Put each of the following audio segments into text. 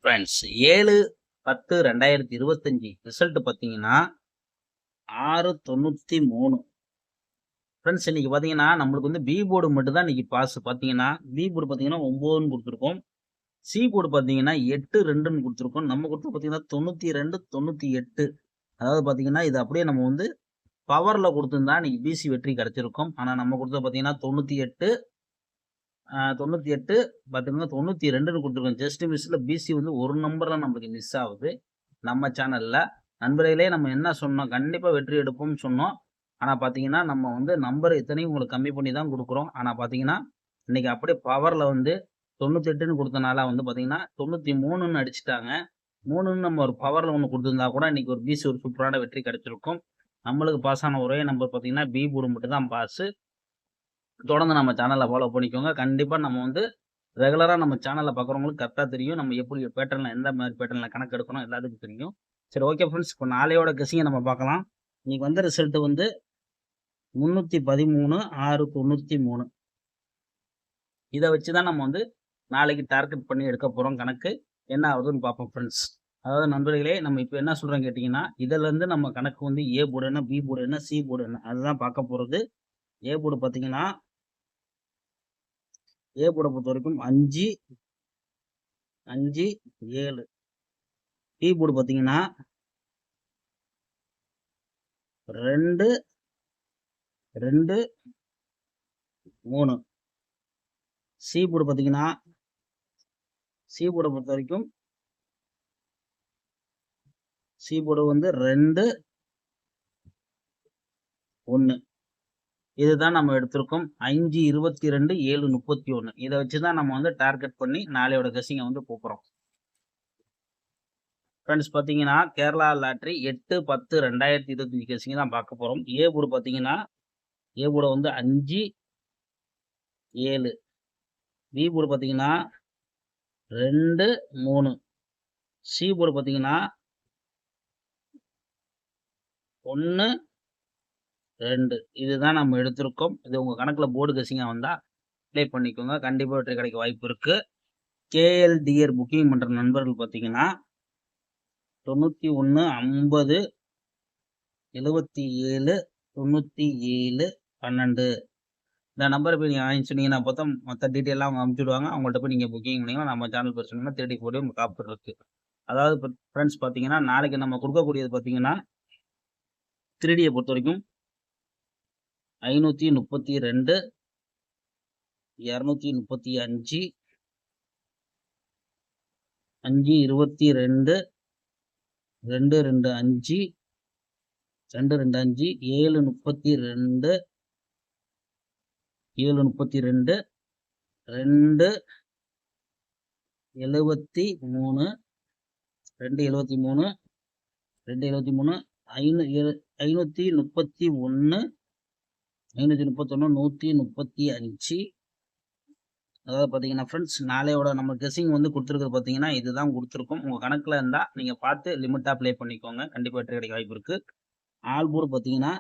Friends 7/10/2025 result பார்த்தீங்கன்னா 693. Friends இன்னைக்கு பார்த்தீங்கன்னா நம்மளுக்கு வந்து பி போர்டு மட்டும் தான் இன்னைக்கு பாஸ். பார்த்தீங்கன்னா பி போர்டு பார்த்தீங்கன்னா 9ன்னு கொடுத்துருக்கோம். சி போர்டு பார்த்தீங்கன்னா 8 2ன்னு கொடுத்துருக்கோம். நம்ம கொடுத்து பார்த்தீங்கன்னா 92 98. அதாவது பார்த்தீங்கன்னா இது அப்படியே நம்ம வந்து பவர்ல கொடுத்துருந்தா இன்னைக்கு பிசி வெற்றி கிடைச்சிருக்கும். ஆனால் நம்ம கொடுத்தது பார்த்தீங்கன்னா 98 பார்த்தீங்கன்னா 92ன்னு கொடுத்துருக்கோம். ஜஸ்ட் மிஸ்ல பிசி வந்து ஒரு நம்பர்ல நம்மளுக்கு மிஸ் ஆகுது நம்ம சேனல்ல. நண்பர்களே நம்ம என்ன சொன்னோம், கண்டிப்பா வெற்றி எடுப்போம்னு சொன்னோம். ஆனா பாத்தீங்கன்னா நம்ம வந்து நம்பர் இத்தனையும் உங்களுக்கு கம்மி பண்ணி தான் கொடுக்குறோம். ஆனா பாத்தீங்கன்னா இன்னைக்கு அப்படியே பவர்ல வந்து 98ன்னு கொடுத்தனால வந்து பாத்தீங்கன்னா 93ன்னு அடிச்சுட்டாங்க. 3ன்னு நம்ம ஒரு பவர்ல ஒன்று கொடுத்துருந்தா கூட இன்னைக்கு ஒரு பிசி ஒரு சூப்பரான வெற்றி கிடைச்சிருக்கும். நம்மளுக்கு பாஸ் ஆன ஒரே நம்பர் பாத்தீங்கன்னா பி போர்டு மட்டும் தான் பாஸ். தொடர்ந்து நம்ம சேனலை ஃபாலோ பண்ணிக்கோங்க. கண்டிப்பா நம்ம வந்து ரெகுலரா நம்ம சேனல்ல பார்க்குறவங்களுக்கு கரெக்டா தெரியும். நம்ம எப்படி பேட்டர்ன்ல எந்த மாதிரி பேட்டர்ன்ல கணக்கு எடுக்கணும் எல்லாத்துக்கும் தெரியும். சரி, ஓகே ஃப்ரெண்ட்ஸ். இப்போ நாளையோட கெஸ்ஸிங்கை நம்ம பார்க்கலாம். இன்னைக்கு வந்த ரிசல்ட் வந்து 313 693. இதை வச்சு தான் நம்ம வந்து நாளைக்கு டார்கெட் பண்ணி எடுக்க போறோம். கணக்கு என்ன ஆகுதுன்னு பார்ப்போம் ஃப்ரெண்ட்ஸ். அதாவது நண்பர்களே, நம்ம இப்போ என்ன சொல்றோம் கேட்டிங்கன்னா, இதுல இருந்து நம்ம கணக்கு வந்து ஏ போர்டு என்ன, பி போர்டு என்ன, சி போர்டு என்ன, அதுதான் பார்க்க போறது. ஏ போர்டு பார்த்தீங்கன்னா ஏ போர்டை பொறுத்த வரைக்கும் 5 5 7. பி போர்டு பார்த்தீங்கன்னா 2 2 3. சி போர்டு பார்த்தீங்கன்னா சி போர்டை பொறுத்த வரைக்கும் சி போர்டு வந்து 2 1. இதுதான் நம்ம எடுத்திருக்கோம். 5 22 7 31. இதை வச்சுதான் நம்ம வந்து டார்கெட் பண்ணி நாளையோட கெஸ்ஸிங்கை வந்து போக்குறோம். ஃப்ரெண்ட்ஸ் பார்த்தீங்கன்னா கேரளா லாட்ரி 8/10/2025 கெஸ்ஸிங் தான் பார்க்க போறோம். ஏ போர்டு பார்த்தீங்கன்னா ஏ போர்டு வந்து 5 7. பி போர்டு பார்த்தீங்கன்னா 2 3. சி போர்டு பார்த்தீங்கன்னா 1 2. இதுதான் நம்ம எடுத்திருக்கோம். இது உங்க கணக்குல போர்டு கெஸ்ஸிங்கா வந்தா அப்ளை பண்ணிக்கோங்க. கண்டிப்பா வெற்றி கிடைக்க வாய்ப்பு இருக்கு. கேஎல்டிஆர் புக்கிங் பண்ற நண்பர்கள் பார்த்தீங்கன்னா 91 50 77 97 12. இந்த நம்பரை போய் நீங்க வாங்கி சொன்னீங்கன்னா பார்த்தா மற்ற டீட்டெயிலாம் அவங்க அனுப்பிச்சுடுவாங்க. அவங்கள்ட்ட போய் நீங்க புக்கிங் பண்ணீங்கன்னா நம்ம சேனல் பேர் சொன்னீங்கன்னா 34 உங்களுக்கு ஆஃபர் இருக்கு. அதாவது ஃப்ரெண்ட்ஸ் பார்த்தீங்கன்னா நாளைக்கு நம்ம கொடுக்கக்கூடியது பார்த்தீங்கன்னா 3Dயை பொறுத்த வரைக்கும் 532 235 5 22 225 225 732 732 2 73 2 73 531 135. அதாவது பார்த்தீங்கன்னா ஃப்ரெண்ட்ஸ் நாளையோட நம்ம கெஸ்ஸிங் வந்து கொடுத்துருக்குறது பார்த்தீங்கன்னா இதுதான் கொடுத்துருக்கோம். உங்கள் கணக்கில் இருந்தால் நீங்கள் பார்த்து லிமிட்டாக ப்ளே பண்ணிக்கோங்க. கண்டிப்பாக வெற்றி கிடைக்க வாய்ப்பு இருக்குது. ஆல் போர்டு பார்த்தீங்கன்னா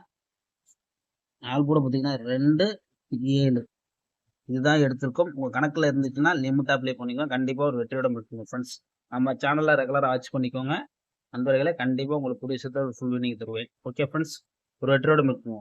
2 7. இதுதான் எடுத்திருக்கோம். உங்கள் கணக்கில் இருந்துச்சுன்னா லிமிட்டாக ப்ளே பண்ணிக்கோங்க. கண்டிப்பாக ஒரு வெற்றியோட இருக்குங்க ஃப்ரெண்ட்ஸ். நம்ம சேனலில் ரெகுலராக வாட்ச் பண்ணிக்கோங்க நண்பர்களே. கண்டிப்பாக உங்களுக்கு கூடிய விஷயத்தை ஃபுல் வினிங் தருவேன். ஓகே ஃப்ரெண்ட்ஸ், ஒரு வெற்றியோட இருக்குங்க.